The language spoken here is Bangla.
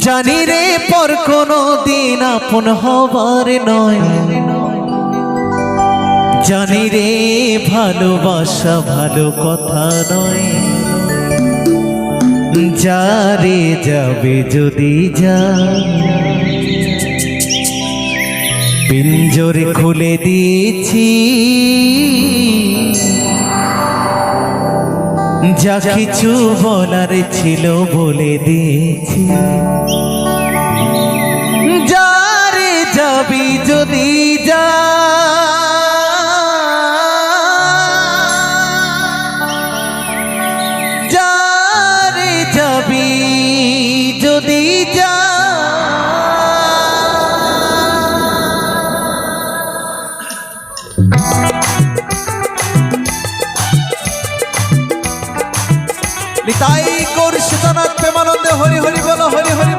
জানি রে পর কোনো দিন আপন হবার নয়, জানি রে ভালোবাসা ভালো কথা নয়। যারে যাবে যদি যা, পিঞ্জরে খুলে দিয়েছি, যা কিছু বলার ছিল বলে দিয়েছি। যারে যাবি যদি যা, যারে যাবি যদি যা, নিতাই গৌর সীতানাথ প্রেমানন্দে হরি হরি বলো, হরি হরি।